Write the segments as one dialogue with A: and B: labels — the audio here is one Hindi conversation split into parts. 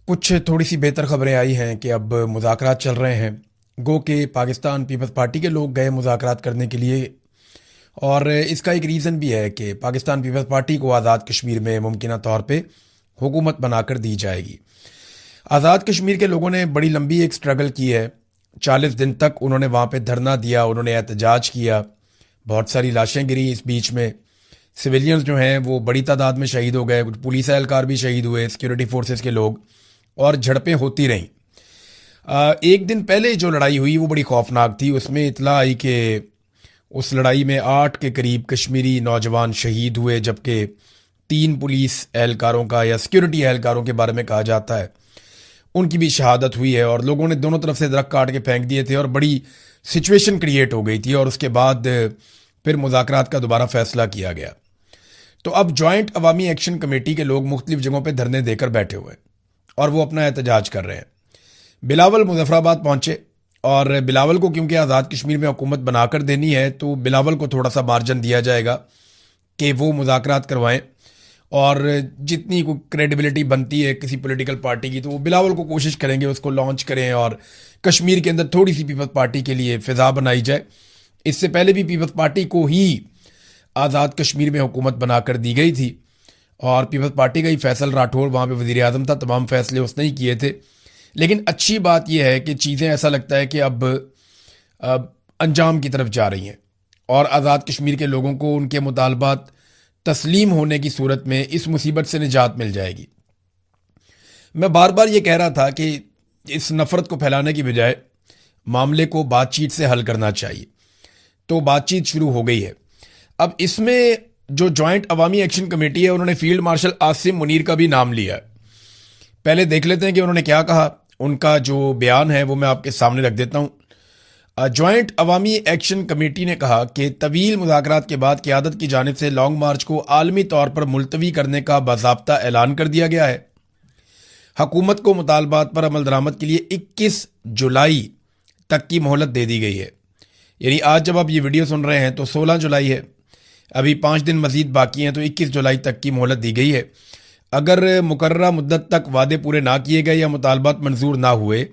A: कुछ थोड़ी सी बेहतर खबरें आई हैं कि अब मुज़ाकरात चल रहे हैं। गो के पाकिस्तान पीपल्स पार्टी के लोग गए मुज़ाकरात करने के लिए, और इसका एक रीज़न भी है कि पाकिस्तान पीपल्स पार्टी को आज़ाद कश्मीर में मुमकिन तौर पे हुकूमत बनाकर दी जाएगी। आज़ाद कश्मीर के लोगों ने बड़ी लंबी एक स्ट्रगल की है। 40 दिन तक उन्होंने वहाँ पे धरना दिया, उन्होंने एहतजाज किया, बहुत सारी लाशें गिरी। इस बीच में सिविलियंस जो हैं वो बड़ी तादाद में शहीद हो गए, कुछ पुलिस एहलकार भी शहीद हुए, सिक्योरिटी फोर्सेस के लोग, और झड़पें होती रहीं। एक दिन पहले जो लड़ाई हुई वो बड़ी खौफनाक थी। उसमें इतला आई कि उस लड़ाई में 8 के करीब कश्मीरी नौजवान शहीद हुए, जबकि 3 पुलिस एहलकारों का या सिक्योरिटी एहलकारों के बारे में कहा जाता है उनकी भी शहादत हुई है। और लोगों ने दोनों तरफ से दरख्त काट के फेंक दिए थे और बड़ी सिचुएशन क्रिएट हो गई थी। और उसके बाद फिर मुज़ाकरात का दोबारा फैसला किया गया। तो अब जॉइंट अवामी एक्शन कमेटी के लोग मुख्तलिफ जगहों पर धरने देकर बैठे हुए हैं और वो अपना एहतजाज कर रहे हैं। बिलावल मुजफ्फराबाद पहुंचे, और बिलावल को क्योंकि आज़ाद कश्मीर में हुकूमत बनाकर देनी है तो बिलावल को थोड़ा सा मार्जिन दिया जाएगा कि वो मुज़ाकरात करवाएं, और जितनी कोई क्रेडिबिलिटी बनती है किसी पॉलिटिकल पार्टी की तो वो बिलावल को कोशिश करेंगे उसको लॉन्च करें और कश्मीर के अंदर थोड़ी सी पीपल्स पार्टी के लिए फ़िज़ा बनाई जाए। इससे पहले भी पीपल्स पार्टी को ही आज़ाद कश्मीर में हुकूमत बनाकर दी गई थी, और पीपल्स पार्टी का ही फैसल राठौर वहाँ पे वज़ीर आज़म था, तमाम फैसले उसने ही किए थे। लेकिन अच्छी बात यह है कि चीज़ें ऐसा लगता है कि अब अंजाम की तरफ जा रही हैं, और आज़ाद कश्मीर के लोगों को उनके मुतालबात तस्लीम होने की सूरत में इस मुसीबत से निजात मिल जाएगी। मैं बार बार ये कह रहा था कि इस नफ़रत को फैलाने की बजाय मामले को बातचीत से हल करना चाहिए, तो बातचीत शुरू हो गई है। अब इसमें जो जॉइंट अवामी एक्शन कमेटी है उन्होंने फील्ड मार्शल आसिम मुनीर का भी नाम लिया है। पहले देख लेते हैं कि उन्होंने क्या कहा। उनका जो बयान है वो मैं आपके सामने रख देता हूँ। जॉइंट अवामी एक्शन कमेटी ने कहा कि तवील मुज़ाकरात के बाद क़यादत की जानिब से लॉन्ग मार्च को आलमी तौर पर मुलतवी करने का बाज़ाब्ता ऐलान कर दिया गया है। हुकूमत को मुतालबात पर अमल दरामद के लिए 21 जुलाई तक की मोहलत दे दी गई है। यानी आज जब आप ये वीडियो सुन रहे हैं तो 16 जुलाई है, अभी 5 दिन मजीद बाकी हैं, तो 21 जुलाई तक की मोहलत दी गई है। अगर मुकर्ररा मुद्दत तक वादे पूरे ना किए गए या मुतालबात मंजूर ना हुए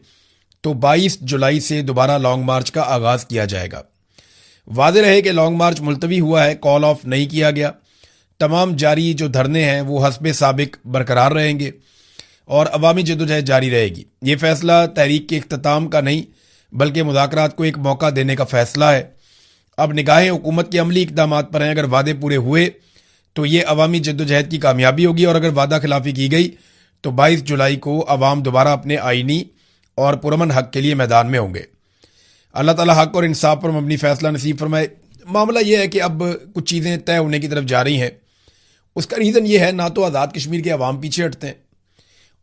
A: तो 22 जुलाई से दोबारा लॉन्ग मार्च का आगाज़ किया जाएगा। वादे रहे कि लॉन्ग मार्च मुलतवी हुआ है, कॉल ऑफ नहीं किया गया। तमाम जारी जो धरने हैं वो हस्बे साबिक बरकरार रहेंगे और अवामी जदोजहद जारी रहेगी। ये फैसला तहरीक के इख्तिताम का नहीं बल्कि मुज़ाकरात को एक मौका देने का फैसला है। अब निगाहें हुकूमत के अमली इक़दाम पर हैं। अगर वादे पूरे हुए तो ये अवामी जद्दोजहद की कामयाबी होगी, और अगर वादा खिलाफी की गई तो 22 जुलाई को अवाम दोबारा अपने आइनी और पुरअमन हक के लिए मैदान में होंगे। अल्लाह ताला हक और इंसाफ पर मबनी फैसला नसीब फरमाए। मामला यह है कि अब कुछ चीज़ें तय होने की तरफ जा रही हैं। उसका रीज़न ये है, ना तो आज़ाद कश्मीर के अवाम पीछे हटते हैं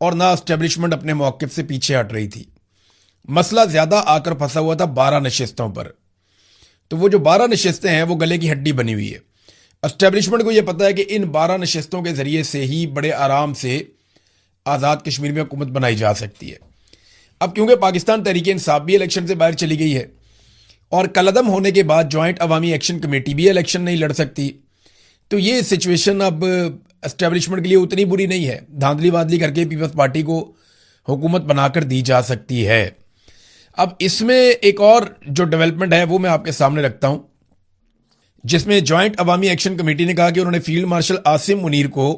A: और ना इस्टेब्लिशमेंट अपने मौक़िफ़ से पीछे हट रही थी। मसला ज़्यादा आकर फंसा हुआ था 12 नशिस्तों पर। तो वो जो 12 नशिस्तें हैं वो गले की हड्डी बनी हुई है। एस्टेब्लिशमेंट को यह पता है कि इन 12 नशिस्तों के ज़रिए से ही बड़े आराम से आज़ाद कश्मीर में हुकूमत बनाई जा सकती है। अब क्योंकि पाकिस्तान तहरीक इंसाफ भी इलेक्शन से बाहर चली गई है और कलअदम होने के बाद जॉइंट अवामी एक्शन कमेटी भी इलेक्शन नहीं लड़ सकती, तो ये सिचुएशन अब एस्टेब्लिशमेंट के लिए उतनी बुरी नहीं है। धांधली वादली करके पीपल्स पार्टी को हुकूमत बनाकर दी जा सकती है। अब इसमें एक और जो डेवलपमेंट है वो मैं आपके सामने रखता हूं, जिसमें जॉइंट अवामी एक्शन कमेटी ने कहा कि उन्होंने फील्ड मार्शल आसिम मुनीर को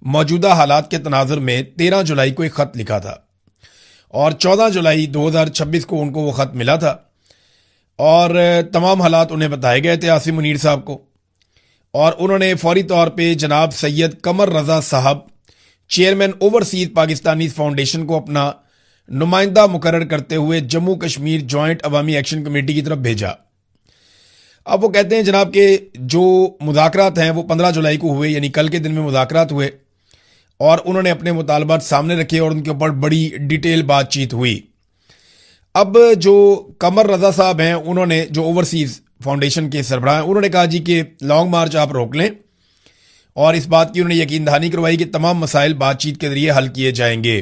A: मौजूदा हालात के तनाजुर में 13 जुलाई को एक ख़त लिखा था और 14 जुलाई 2026 को उनको वो ख़त मिला था, और तमाम हालात उन्हें बताए गए थे आसिम मुनीर साहब को। और उन्होंने फौरी तौर पे जनाब सैयद कमर रज़ा साहब, चेयरमैन ओवरसीज पाकिस्तानी फाउंडेशन को अपना नुमाइंदा मुकर्रर करते हुए जम्मू कश्मीर जॉइंट अवामी एक्शन कमेटी की तरफ भेजा। अब वो कहते हैं जनाब के जो मुज़ाकरात हैं वो 15 जुलाई को हुए, यानी कल के दिन में मुज़ाकरात हुए, और उन्होंने अपने मुतालबात सामने रखे और उनके ऊपर बड़ी डिटेल बातचीत हुई। अब जो कमर रज़ा साहब हैं, उन्होंने जो ओवरसीज़ फाउंडेशन के सरबराह हैं, उन्होंने कहा जी कि लॉन्ग मार्च आप रोक लें, और इस बात की उन्होंने यकीन दहानी करवाई कि तमाम मसाइल बातचीत के जरिए हल किए जाएंगे।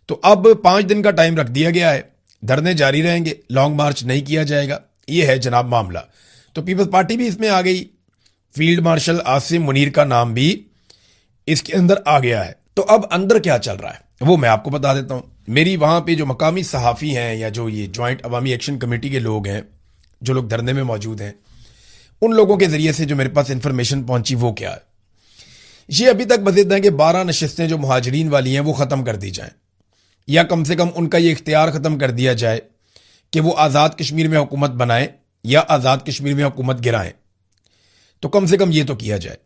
A: तो अब 5 दिन का टाइम रख दिया गया है, धरने जारी रहेंगे, लॉन्ग मार्च नहीं किया जाएगा। ये है जनाब मामला। तो पीपल्स पार्टी भी इसमें आ गई, फील्ड मार्शल आसिम मुनीर का नाम भी इसके अंदर आ गया है। तो अब अंदर क्या चल रहा है? वो मैं आपको बता देता हूँ। मेरी वहाँ पे जो मकामी सहाफ़ी हैं या जो ये जॉइंट अवामी एक्शन कमेटी के लोग हैं, जो लोग धरने में मौजूद हैं, उन लोगों के ज़रिए से जो मेरे पास इन्फॉर्मेशन पहुंची वो क्या है, ये अभी तक बता हैं कि 12 नशस्तें जो मुहाजिरीन वाली हैं वो ख़त्म कर दी जाएं, या कम से कम उनका ये इख्तियार ख़त्म कर दिया जाए कि वो आज़ाद कश्मीर में हुकूमत बनाएं या आज़ाद कश्मीर में हुकूमत गिराएं। तो कम से कम ये तो किया जाए।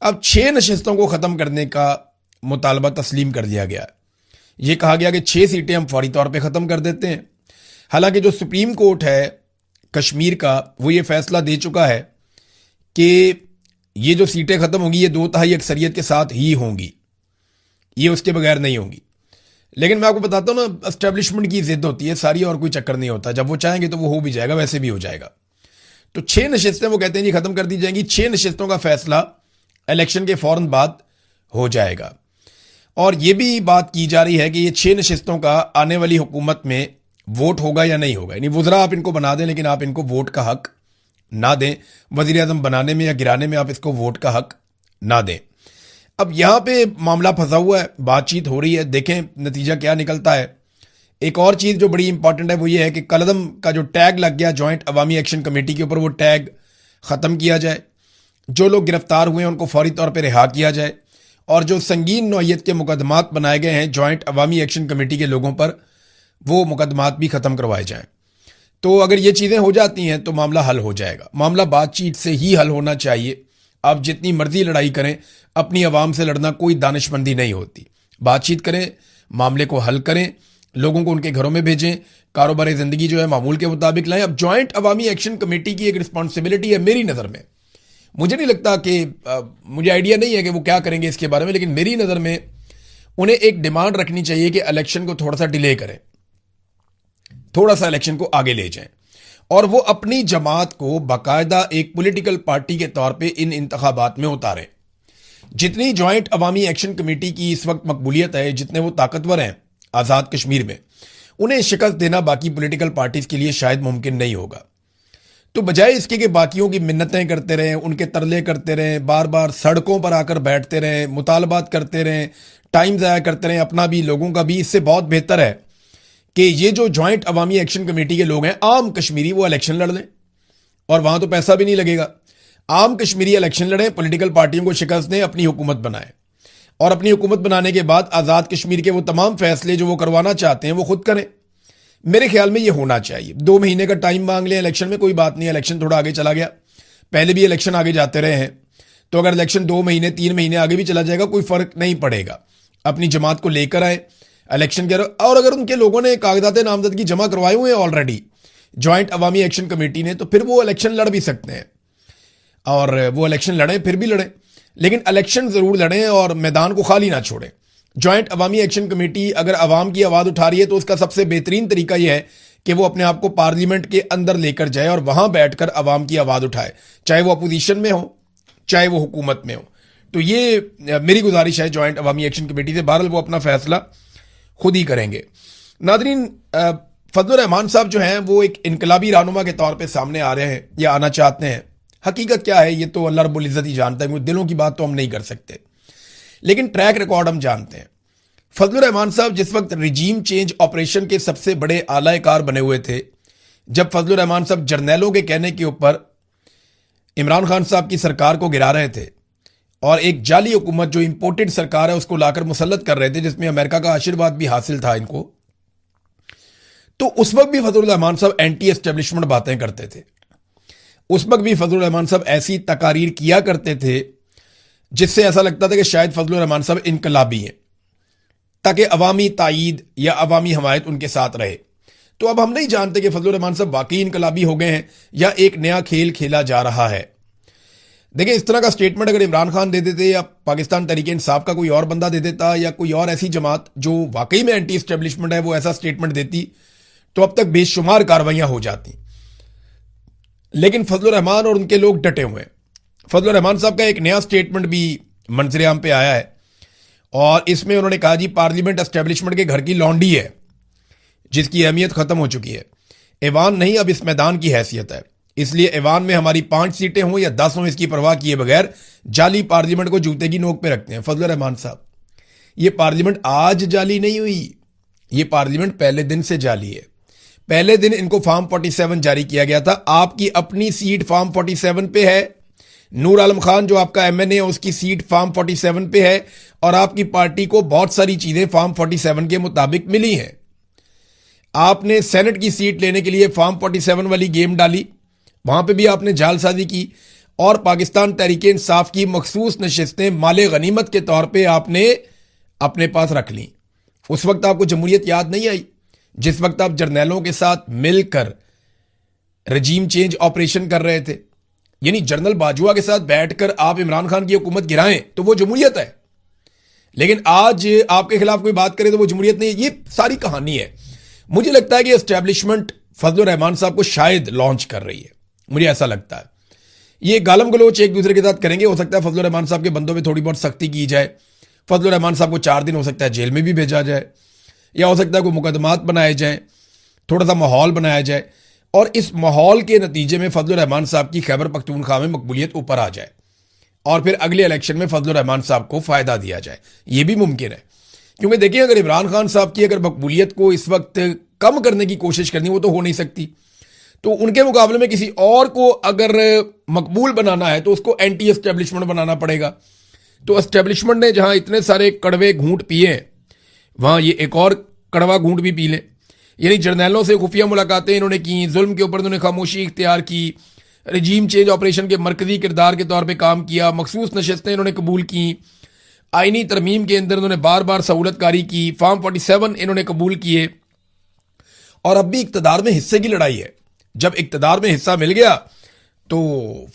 A: अब 6 नशस्तों को ख़त्म करने का मुतालबा तस्लीम कर दिया गया है। ये कहा गया कि 6 सीटें हम फौरी तौर पे ख़त्म कर देते हैं। हालांकि जो सुप्रीम कोर्ट है कश्मीर का वो ये फैसला दे चुका है कि ये जो सीटें ख़त्म होंगी ये 2/3 अक्सरियत के साथ ही होंगी, ये उसके बगैर नहीं होंगी। लेकिन मैं आपको बताता हूँ ना, एस्टेब्लिशमेंट की जिद होती है सारी, और कोई चक्कर नहीं होता। जब वो चाहेंगे तो वो हो भी जाएगा, वैसे भी हो जाएगा। तो 6 नशस्तें वो कहते हैं जी ख़त्म कर दी जाएंगी। 6 नशस्तों का फैसला इलेक्शन के फौरन बाद हो जाएगा। और ये भी बात की जा रही है कि ये 6 नशस्तों का आने वाली हुकूमत में वोट होगा या नहीं होगा। यानी वुज़रा आप इनको बना दें, लेकिन आप इनको वोट का हक ना दें। वज़ीर आज़म बनाने में या गिराने में आप इसको वोट का हक ना दें। अब यहाँ पे मामला फंसा हुआ है, बातचीत हो रही है, देखें नतीजा क्या निकलता है। एक और चीज़ जो बड़ी इंपॉर्टेंट है वो ये है कि कलदम का जो टैग लग गया जॉइंट अवामी एक्शन कमेटी के ऊपर, वो टैग ख़त्म किया जाए। जो लोग गिरफ्तार हुए हैं उनको फौरी तौर पर रिहा किया जाए, और जो संगीन नौयत के मुकदमात बनाए गए हैं जॉइंट अवामी एक्शन कमेटी के लोगों पर, वो मुकदमात भी ख़त्म करवाए जाएं। तो अगर ये चीज़ें हो जाती हैं तो मामला हल हो जाएगा। मामला बातचीत से ही हल होना चाहिए। आप जितनी मर्जी लड़ाई करें, अपनी आवाम से लड़ना कोई दानिशमंदी नहीं होती। बातचीत करें, मामले को हल करें, लोगों को उनके घरों में भेजें, कारोबार ज़िंदगी जो है मामूल के मुताबिक लाएं। अब जॉइंट अवामी एक्शन कमेटी की एक रिस्पॉन्सिबिलिटी है मेरी नज़र में। मुझे नहीं लगता कि मुझे आइडिया नहीं है कि वो क्या करेंगे इसके बारे में, लेकिन मेरी नज़र में उन्हें एक डिमांड रखनी चाहिए कि इलेक्शन को थोड़ा सा डिले करें, थोड़ा सा इलेक्शन को आगे ले जाएं, और वो अपनी जमात को बाकायदा एक पॉलिटिकल पार्टी के तौर पे इन इंतखाबात में उतारें। जितनी जॉइंट अवामी एक्शन कमेटी की इस वक्त मकबूलियत है, जितने वो ताकतवर हैं आज़ाद कश्मीर में, उन्हें शिकस्त देना बाकी पॉलिटिकल पार्टीज के लिए शायद मुमकिन नहीं होगा। तो बजाय इसके कि बाकियों की मिन्नतें करते रहें, उनके तरले करते रहें, बार बार सड़कों पर आकर बैठते रहें, मुतालबात करते रहें, टाइम ज़ाया करते रहें अपना भी लोगों का भी, इससे बहुत बेहतर है कि ये जो जॉइंट अवामी एक्शन कमेटी के लोग हैं आम कश्मीरी, वो इलेक्शन लड़ लें, और वहां तो पैसा भी नहीं लगेगा। आम कश्मीरी इलेक्शन लड़ें, पॉलिटिकल पार्टियों को शिकस्त दें, अपनी हुकूमत बनाएं, और अपनी हुकूमत बनाने के बाद आज़ाद कश्मीर के वो तमाम फैसले जो वो करवाना चाहते हैं वो खुद करें। मेरे ख्याल में ये होना चाहिए। 2 महीने का टाइम मांग लिया इलेक्शन में, कोई बात नहीं, इलेक्शन थोड़ा आगे चला गया, पहले भी इलेक्शन आगे जाते रहे हैं, तो अगर इलेक्शन 2 महीने 3 महीने आगे भी चला जाएगा कोई फर्क नहीं पड़ेगा। अपनी जमात को लेकर आए इलेक्शन के, और अगर उनके लोगों ने कागजात नामजदगी जमा करवाए हुए हैं ऑलरेडी जॉइंट अवामी एक्शन कमेटी ने, तो फिर वो इलेक्शन लड़ भी सकते हैं, और वो इलेक्शन लड़ें, फिर भी लड़ें, लेकिन इलेक्शन जरूर लड़ें और मैदान को खाली ना छोड़ें। जॉइंट अवामी एक्शन कमेटी अगर अवाम की आवाज़ उठा रही है तो उसका सबसे बेहतरीन तरीका यह है कि वो अपने आप को पार्लियामेंट के अंदर लेकर जाए और वहां बैठकर अवाम की आवाज़ उठाए, चाहे वो अपोजिशन में हो चाहे वो हुकूमत में हो। तो ये मेरी गुजारिश है जॉइंट अवामी एक्शन कमेटी से। बहरहाल वो अपना फैसला खुद ही करेंगे। नादरीन, फजलुर रहमान साहब जो हैं वो एक इनकलाबी रहनुमा के तौर पे सामने आ रहे हैं या आना चाहते हैं। हकीकत क्या है ये तो अल्लाह रब्बुल इज़्ज़त ही जानता है, दिलों की बात तो हम नहीं कर सकते, लेकिन ट्रैक रिकॉर्ड हम जानते हैं। फजलुर रहमान साहब जिस वक्त रिजीम चेंज ऑपरेशन के सबसे बड़े आलाकार बने हुए थे, जब फजलुर रहमान साहब जर्नैलों के कहने के ऊपर इमरान खान साहब की सरकार को गिरा रहे थे और एक जाली हुकूमत जो इंपोर्टेड सरकार है उसको लाकर मुसल्लत कर रहे थे, जिसमें अमेरिका का आशीर्वाद भी हासिल था इनको, तो उस वक्त भी फजलुर रहमान साहब एंटी एस्टेब्लिशमेंट बातें करते थे। उस वक्त भी फजलुर रहमान साहब ऐसी तकारीर किया करते थे जिससे ऐसा लगता था कि शायद फजलुर रहमान साहब इनकलाबी हैं, ताकि अवामी तायीद या अवामी हमायत उनके साथ रहे। तो अब हम नहीं जानते कि फजलुर रहमान साहब वाकई इनकलाबी हो गए हैं या एक नया खेल खेला जा रहा है। देखिए, इस तरह का स्टेटमेंट अगर इमरान खान दे देते या पाकिस्तान तहरीक इंसाफ का कोई और बंदा दे देता या कोई और ऐसी जमात जो वाकई में एंटी एस्टेब्लिशमेंट है वो ऐसा स्टेटमेंट देती, तो अब तक बेशुमार कार्रवाइयां हो जाती। लेकिन फजलुर रहमान और उनके लोग डटे हुए हैं। फजलुर रहमान साहब का एक नया स्टेटमेंट भी मंजर आम पे आया है और इसमें उन्होंने कहा जी पार्लियामेंट एस्टेब्लिशमेंट के घर की लौंडी है जिसकी अहमियत खत्म हो चुकी है। ऐवान नहीं, अब इस मैदान की हैसियत है, इसलिए ऐवान में हमारी 5 सीटें हों या 10 हों, इसकी परवाह किए बगैर जाली पार्लियामेंट को जूते की नोक पे रखते हैं। फजलुर रहमान साहब, ये पार्लियामेंट आज जाली नहीं हुई, ये पार्लियामेंट पहले दिन से जाली है। पहले दिन इनको फॉर्म 47 जारी किया गया था। आपकी अपनी सीट फॉर्म 47 पे है, नूर आलम खान जो आपका एमएनए है उसकी सीट फॉर्म 47 पे है, और आपकी पार्टी को बहुत सारी चीजें फॉर्म 47 के मुताबिक मिली हैं। आपने सेनेट की सीट लेने के लिए फॉर्म 47 वाली गेम डाली, वहां पे भी आपने जालसाजी की, और पाकिस्तान तहरीक इंसाफ की मखसूस नशिस्तें माले गनीमत के तौर पे आपने अपने पास रख ली। उस वक्त आपको जमहूरियत याद नहीं आई, जिस वक्त आप जर्नैलों के साथ मिलकर रजीम चेंज ऑपरेशन कर रहे थे, यानी जनरल बाजवा के साथ बैठकर आप इमरान खान की हुकूमत गिराएं तो वो जमहूरियत है। लेकिन आज आपके खिलाफ कोई बात करे तो वो जमहूरियत नहीं है। ये सारी कहानी है। मुझे लगता है कि एस्टेब्लिशमेंट फजलुर रहमान साहब को शायद लॉन्च कर रही है, मुझे ऐसा लगता है। ये गालम गलोच एक दूसरे के साथ करेंगे। हो सकता है फजलुर रहमान साहब के बंदों पे थोड़ी बहुत सख्ती की जाए, फजलुर रहमान साहब को 4 दिन हो सकता है जेल में भी भेजा जाए, या हो सकता है कोई मुकदमात बनाए जाए, थोड़ा सा माहौल बनाया जाए, और इस माहौल के नतीजे में फजलुर रहमान साहब की खैबर पख्तूनख्वा में मकबूलियत ऊपर आ जाए, और फिर अगले इलेक्शन में फजलुर रहमान साहब को फायदा दिया जाए। यह भी मुमकिन है, क्योंकि देखिए अगर इमरान खान साहब की अगर मकबूलियत को इस वक्त कम करने की कोशिश करनी वो तो हो नहीं सकती, तो उनके मुकाबले में किसी और को अगर मकबूल बनाना है तो उसको एंटी एस्टेब्लिशमेंट बनाना पड़ेगा। तो एस्टेब्लिशमेंट ने जहां इतने सारे कड़वे घूंट पिए हैं, वहां ये एक और कड़वा घूंट भी पी ले। यानी जर्नैलों से खुफिया मुलाकातें इन्होंने की, जुल्म के ऊपर इन्होंने खामोशी इख्तियार की, रजीम चेंज ऑपरेशन के मरकजी किरदार के तौर पर काम किया, मखसूस नशस्तें इन्होंने कबूल की, आईनी तरमीम के अंदर इन्होंने बार बार सहूलतकारी की, फॉर्म 47 इन्होंने कबूल किए, और अब भी इक्तदार में हिस्से की लड़ाई है। जब इक्तदार में हिस्सा मिल गया तो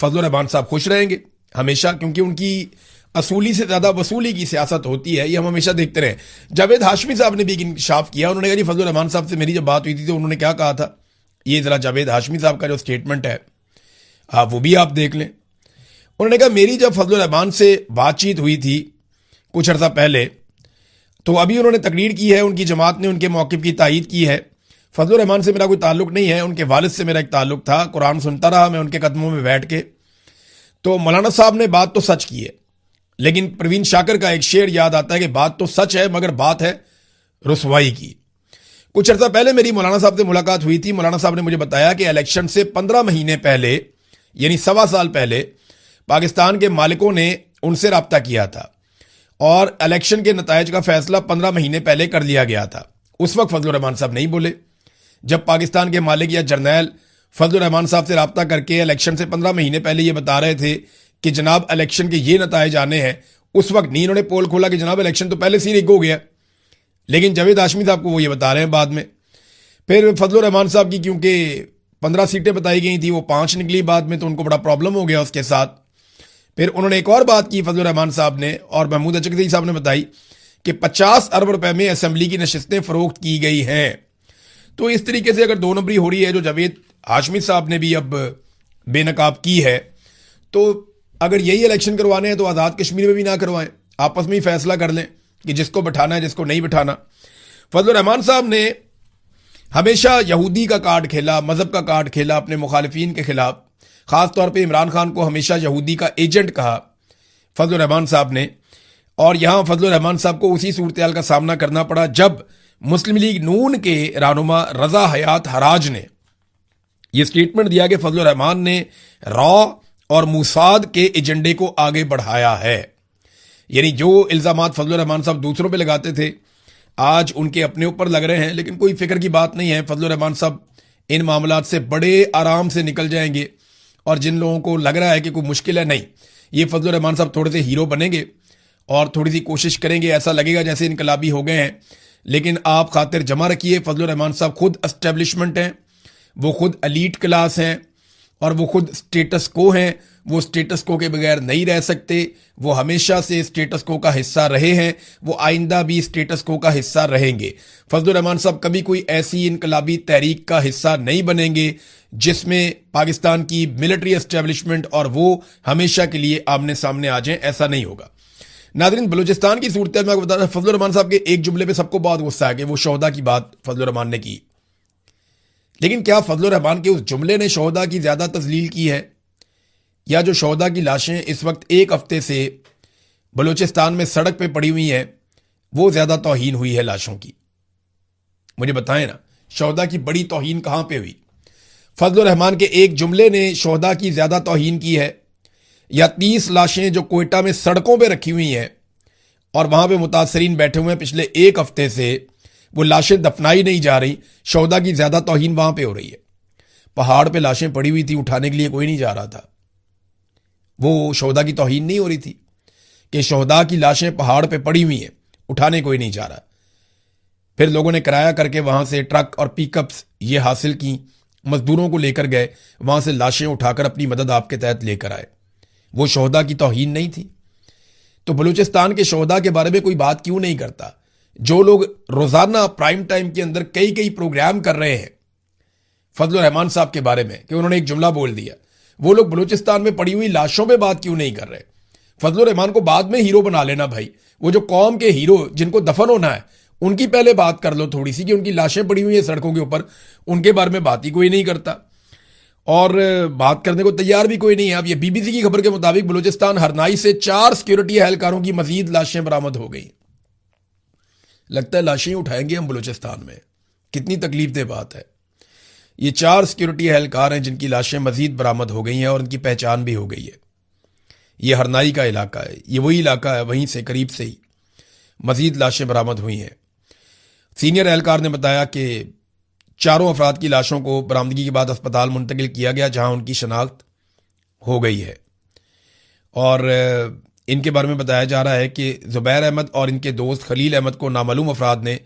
A: फजलुर रहमान साहब खुश रहेंगे हमेशा, क्योंकि उनकी असूली से ज्यादा वसूली की सियासत होती है, ये हम हमेशा देखते रहे। जावेद हाशमी साहब ने भी एक इंकशाफ किया, उन्होंने कहा जी फजलुर रहमान साहब से मेरी जब बात हुई थी तो उन्होंने क्या कहा था, ये जरा जावेद हाशमी साहब का जो स्टेटमेंट है वो भी आप देख लें। उन्होंने कहा मेरी जब फजलुर रहमान से बातचीत हुई थी कुछ अर्सा पहले, तो अभी उन्होंने तकरीर की है, उनकी जमात ने उनके मौक़िफ़ की तायीद की है। फजलुर रहमान से मेरा कोई ताल्लुक नहीं है, उनके वालिद से मेरा एक ताल्लुक था, कुरान सुनता रहा मैं उनके कदमों में बैठ के। तो मौलाना साहब ने बात तो सच की है, लेकिन परवीन शाकर का एक शेर याद आता है कि बात तो सच है मगर बात है रुसवाई की। कुछ अर्सा पहले मेरी मौलाना साहब से मुलाकात हुई थी। मौलाना साहब ने मुझे बताया कि इलेक्शन से 15 महीने पहले, यानी 1.25 साल पहले, पाकिस्तान के मालिकों ने उनसे रब्ता किया था और इलेक्शन के नतायज का फैसला 15 महीने पहले कर लिया गया था। उस वक्त फजलुर रहमान साहब नहीं बोले। जब पाकिस्तान के मालिक या जर्नैल फजलुर रहमान साहब से रब्ता करके इलेक्शन से 15 महीने पहले ये बता रहे थे कि जनाब इलेक्शन के ये नतायज आने हैं, उस वक्त नहीं इन्होंने पोल खोला कि जनाब इलेक्शन तो पहले से ही रिग हो गया। लेकिन जावेद हाशमी साहब को वो ये बता रहे हैं बाद में। फिर फजलुर रहमान साहब की क्योंकि 15 सीटें बताई गई थी, वो 5 निकली बाद में, तो उनको बड़ा प्रॉब्लम हो गया उसके साथ। फिर उन्होंने एक और बात की फजलुर रहमान साहब ने और महमूद अचकज़ई साहब ने बताई कि 50 अरब रुपए में असेंबली की नशिस्तें फरोख्त की गई हैं। तो इस तरीके से अगर 2 नंबरी हो रही है जो जावेद हाशमी साहब ने भी अब बेनकाब की है, तो अगर यही इलेक्शन करवाने हैं तो आज़ाद कश्मीर में भी ना करवाएं, आपस में ही फैसला कर लें कि जिसको बिठाना है जिसको नहीं बिठाना। फजलुर रहमान साहब ने हमेशा यहूदी का कार्ड खेला, मजहब का कार्ड खेला अपने मुखालिफिन के खिलाफ। खासतौर पर इमरान खान को हमेशा यहूदी का एजेंट कहा फजलुर रहमान साहब ने। और यहां फजलुर रहमान साहब को उसी सूरत का सामना करना पड़ा जब मुस्लिम लीग नून के रहनुमा रजा हयात हराज ने यह स्टेटमेंट दिया कि फजलुर रहमान ने रॉ और मूसाद के एजेंडे को आगे बढ़ाया है। यानी जो इल्जामात फजलुर रहमान साहब दूसरों पे लगाते थे आज उनके अपने ऊपर लग रहे हैं। लेकिन कोई फिक्र की बात नहीं है, फजलुर रहमान साहब इन मामलात से बड़े आराम से निकल जाएंगे। और जिन लोगों को लग रहा है कि कोई मुश्किल है, नहीं, ये फजलुर रहमान साहब थोड़े से हीरो बनेंगे और थोड़ी सी कोशिश करेंगे, ऐसा लगेगा जैसे इनकलाबी हो गए हैं। लेकिन आप खातिर जमा रखिए, फजलुर रहमान साहब खुद एस्टेब्लिशमेंट हैं, वो खुद एलीट क्लास हैं और वो खुद स्टेटस को हैं। वो स्टेटस को के बगैर नहीं रह सकते, वो हमेशा से स्टेटस को का हिस्सा रहे हैं, वो आइंदा भी स्टेटस को का हिस्सा रहेंगे। फजलुर रहमान साहब कभी कोई ऐसी इनकलाबी तहरीक का हिस्सा नहीं बनेंगे जिसमें पाकिस्तान की मिलिट्री एस्टेब्लिशमेंट और वो हमेशा के लिए आमने सामने आ जाएं, ऐसा नहीं होगा। नाज़रीन, बलूचिस्तान की सूरत में आपको बता रहा हूं, फजलुर रहमान साहब के एक जुमले पे सबको बहुत गुस्सा है कि वो शोहदा की बात फजलुर रहमान ने की। लेकिन क्या फजलुर रहमान के उस जुमले ने शोहदा की ज्यादा तजलील की है, या जो शोहदा की लाशें इस वक्त 1 हफ्ते से बलूचिस्तान में सड़क पे पड़ी हुई हैं, वो ज्यादा तौहीन हुई है लाशों की। मुझे बताएं ना, शोहदा की बड़ी तौहीन कहां पे हुई? फजलुर रहमान के एक जुमले ने शोहदा की ज्यादा तौहीन की है, या 30 लाशें जो कोयटा में सड़कों पे रखी हुई हैं और वहां पे मुतासरीन बैठे हुए हैं पिछले एक हफ्ते से, वो लाशें दफनाई नहीं जा रही, शोहदा की ज्यादा तौहीन वहां पे हो रही है। पहाड़ पे लाशें पड़ी हुई थी, उठाने के लिए कोई नहीं जा रहा था। वो शोहदा की तौहीन नहीं हो रही थी कि शोहदा की लाशें पहाड़ पे पड़ी हुई हैं, उठाने कोई नहीं जा रहा। फिर लोगों ने किराया करके वहां से ट्रक और पिकअप्स ये हासिल की, मजदूरों को लेकर गए, वहां से लाशें उठाकर अपनी मदद आपके तहत लेकर आए। वो शोहदा की तौहीन नहीं थी? तो बलूचिस्तान के शोहदा के बारे में कोई बात क्यों नहीं करता? जो लोग रोजाना प्राइम टाइम के अंदर कई कई प्रोग्राम कर रहे हैं फजलुर रहमान साहब के बारे में कि उन्होंने एक जुमला बोल दिया, वो लोग बलूचिस्तान में पड़ी हुई लाशों पे बात क्यों नहीं कर रहे? फजलुर रहमान को बाद में हीरो बना लेना भाई। वो जो कौम के हीरो जिनको दफन होना है, उनकी पहले बात कर लो थोड़ी सी कि उनकी लाशें पड़ी हुई हैं सड़कों के ऊपर, उनके बारे में बात ही कोई नहीं करता और बात करने को तैयार भी कोई नहीं है। अब ये बीबीसी की खबर के मुताबिक बलूचिस्तान हरनाई से 4 सिक्योरिटी एहलकारों की मजीद लाशें बरामद हो गई। लगता है लाशें उठाएंगे हम बलूचिस्तान में। कितनी तकलीफ दे बात है। ये 4 सिक्योरिटी एहलकार हैं जिनकी लाशें मजीद बरामद हो गई हैं और उनकी पहचान भी हो गई है। ये हरनाई का इलाका है, ये वही इलाका है, वहीं से करीब से ही मजीद लाशें बरामद हुई हैं। सीनियर एहलकार ने बताया कि चारों अफराद की लाशों को बरामदगी के बाद अस्पताल मुंतकिल किया गया जहां उनकी शनाख्त हो गई है। और इनके बारे में बताया जा रहा है कि जुबैर अहमद और इनके दोस्त खलील अहमद को नामालूम अफराद ने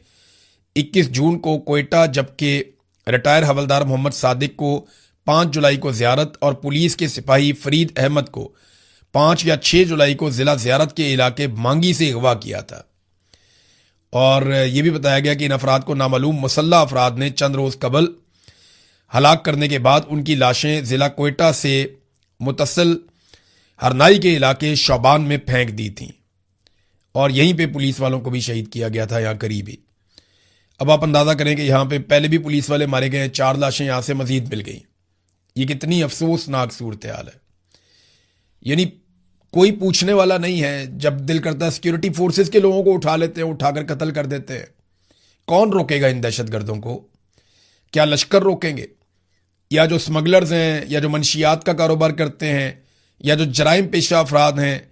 A: 21 जून को कोयटा, जबकि रिटायर हवलदार मोहम्मद सादिक को 5 जुलाई को ज़ियारत और पुलिस के सिपाही फरीद अहमद को 5 या 6 जुलाई को ज़िला ज़ियारत के इलाके मांगी से अगवा किया था। और यह भी बताया गया कि इन अफराद को नामालूम मुसल्ला अफराद ने चंद रोज़ कबल हलाक करने के बाद उनकी लाशें ज़िला कोयटा से मुतसल हरनाई के इलाके शौबान में फेंक दी थीं और यहीं पे पुलिस वालों को भी शहीद किया गया था, यहाँ करीब ही। अब आप अंदाज़ा करें कि यहाँ पे पहले भी पुलिस वाले मारे गए, 4 लाशें यहाँ से मजीद मिल गई। ये कितनी अफसोसनाक सूरत हाल है। यानी कोई पूछने वाला नहीं है। जब दिल करता है सिक्योरिटी फोर्सेस के लोगों को उठा लेते हैं, उठाकर कत्ल कर देते हैं। कौन रोकेगा इन दहशतगर्दों को? क्या लश्कर रोकेंगे? या जो स्मगलर्स हैं, या जो मनशियात का कारोबार करते हैं, या जो जराइम पेशा अफराद हैं,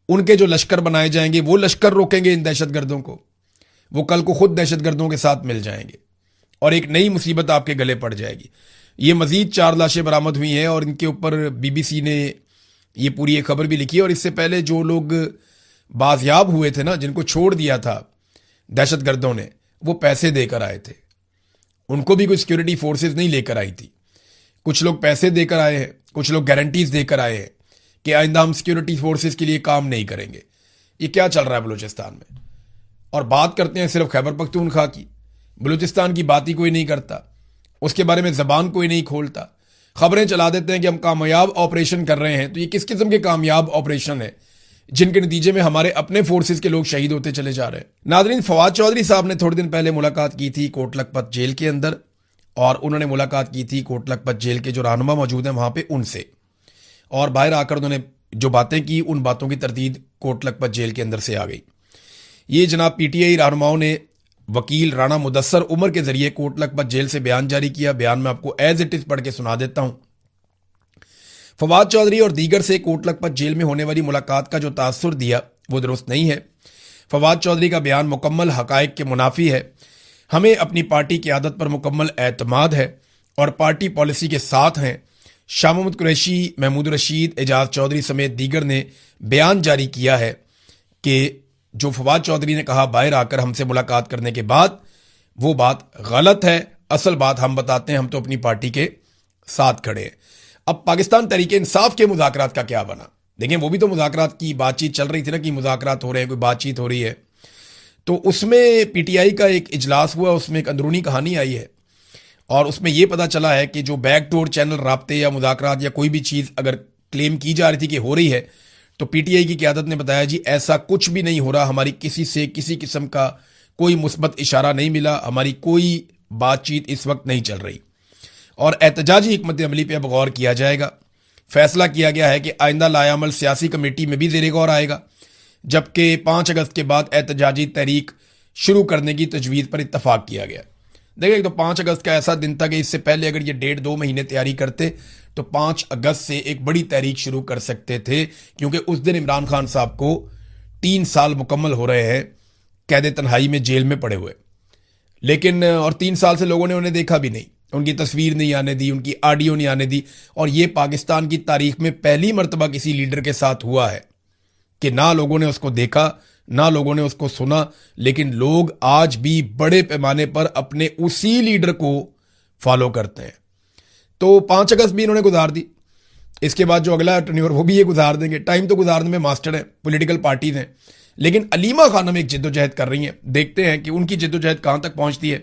A: उनके जो लश्कर बनाए जाएंगे, वो लश्कर रोकेंगे इन दहशतगर्दों को? वो कल को खुद दहशतगर्दों के साथ मिल जाएंगे और एक नई मुसीबत आपके गले पड़ जाएगी। ये मजीद 4 लाशें बरामद हुई हैं और इनके ऊपर बीबीसी ने ये पूरी एक खबर भी लिखी है। और इससे पहले जो लोग बाजियाब हुए थे ना, जिनको छोड़ दिया था दहशतगर्दों ने, वो पैसे देकर आए थे। उनको भी कोई सिक्योरिटी फोर्सेस नहीं लेकर आई थी। कुछ लोग पैसे देकर आए हैं, कुछ लोग गारंटीज देकर आए हैं कि आइंदा हम सिक्योरिटी फोर्सेस के लिए काम नहीं करेंगे। ये क्या चल रहा है बलूचिस्तान में? और बात करते हैं सिर्फ खैबर पख्तूनख्वा की। बलूचिस्तान की बात ही कोई नहीं करता, उसके बारे में जबान कोई नहीं खोलता। खबरें चला देते हैं कि हम कामयाब ऑपरेशन कर रहे हैं। तो ये किस किस्म के कामयाब ऑपरेशन है जिनके नतीजे में हमारे अपने फोर्सेस के लोग शहीद होते चले जा रहे हैं? नादरीन, फवाद चौधरी साहब ने थोड़े दिन पहले मुलाकात की थी कोट लखपत जेल के अंदर, और उन्होंने मुलाकात की थी कोट लखपत जेल के जो रहनुमा मौजूद हैं वहां पे उनसे, और बाहर आकर उन्होंने जो बातें की, उन बातों की तरदीद कोट लखपत जेल के अंदर से आ गई। ये जनाब पीटीआई रहनुमाओं ने वकील राणा मुदस्सर उमर के जरिए कोट लखपत जेल से बयान जारी किया। बयान में आपको एज इट इज पढ़ के सुना देता हूं। फवाद चौधरी और दीगर से कोट लखपत जेल में होने वाली मुलाकात का जो तासुर दिया वो दुरुस्त नहीं है। फवाद चौधरी का बयान मुकम्मल हकायक के मुनाफी है। हमें अपनी पार्टी की आदत पर मुकम्मल एतमाद है और पार्टी पॉलिसी के साथ हैं। शाह महमूद कुरैशी, महमूद रशीद, एजाज चौधरी समेत दीगर ने बयान जारी किया है कि जो फवाद चौधरी ने कहा बाहर आकर हमसे मुलाकात करने के बाद, वो बात गलत है। असल बात हम बताते हैं, हम तो अपनी पार्टी के साथ खड़े हैं। अब पाकिस्तान तहरीक इंसाफ के मुज़ाकरात का क्या बना? देखें, वो भी तो मुज़ाकरात की बातचीत चल रही थी ना, कि मुज़ाकरात हो रहे हैं, कोई बातचीत हो रही है। तो उसमें पीटीआई का एक इजलास हुआ, उसमें एक अंदरूनी कहानी आई है और उसमें यह पता चला है कि जो बैकडोर चैनल राब्ते या मुज़ाकरात या कोई भी चीज़ अगर क्लेम की जा रही थी कि हो रही है, तो पीटीआई की क़यादत ने बताया जी ऐसा कुछ भी नहीं हो रहा, हमारी किसी से किसी किस्म का कोई मुस्बत इशारा नहीं मिला, हमारी कोई बातचीत इस वक्त नहीं चल रही और एहतजाजी हिकमत अमली पर अब गौर किया जाएगा। फैसला किया गया है कि आइंदा लायामल सियासी कमेटी में भी ज़ेर गौर आएगा। जबकि 5 अगस्त के बाद एहतजाजी तहरीक शुरू करने की तजवीज़ पर इत्तफाक किया गया। देखिए, तो 5 अगस्त का ऐसा दिन था कि इससे पहले अगर ये 1.5-2 महीने तैयारी करते तो 5 अगस्त से एक बड़ी तहरीक शुरू कर सकते थे, क्योंकि उस दिन इमरान खान साहब को 3 साल मुकम्मल हो रहे हैं कैद तन्हाई में जेल में पड़े हुए। लेकिन और 3 साल से लोगों ने उन्हें देखा भी नहीं, उनकी तस्वीर नहीं आने दी, उनकी ऑडियो नहीं आने दी। और ये पाकिस्तान की तारीख में पहली मर्तबा किसी लीडर के साथ हुआ है कि ना लोगों ने उसको देखा, ना लोगों ने उसको सुना, लेकिन लोग आज भी बड़े पैमाने पर अपने उसी लीडर को फॉलो करते हैं। तो 5 अगस्त भी इन्होंने गुजार दी, इसके बाद जो अगला टर्न्योवर वो भी ये गुजार देंगे। टाइम तो गुजारने में मास्टर है, पॉलिटिकल पार्टीज हैं। लेकिन अलीमा खानम एक जिद्दोजहद कर रही हैं, देखते हैं कि उनकी जिद्दोजहद कहां तक पहुंचती है।